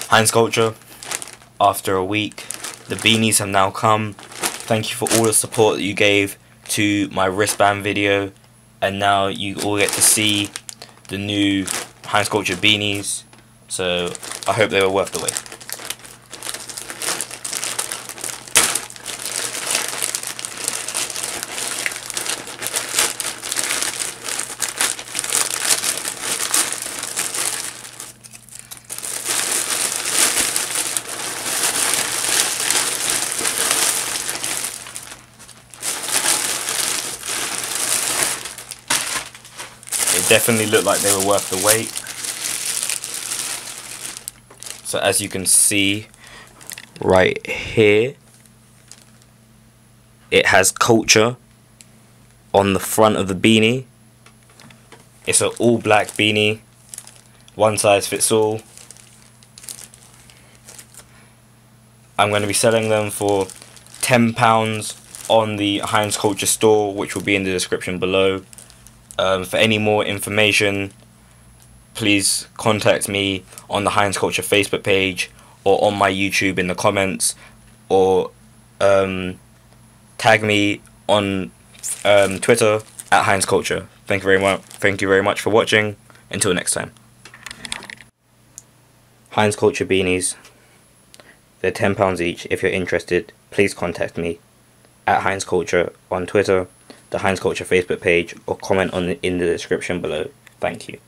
HindsCulture, after a week, the beanies have now come. Thank you for all the support that you gave to my wristband video, and now you all get to see the new HindsCulture beanies, so I hope they were worth the wait. It definitely looked like they were worth the wait. So as you can see right here, it has culture on the front of the beanie. It's an all black beanie, one size fits all. I'm going to be selling them for £10 on the HindsCulture store, which will be in the description below. For any more information, please contact me on the HindsCulture Facebook page or on my YouTube in the comments, or tag me on Twitter at HindsCulture. Thank you very much for watching. Until next time. HindsCulture beanies. They're £10 each. If you're interested, please contact me at HindsCulture on Twitter, the HindsCulture Facebook page, or comment in the description below. Thank you.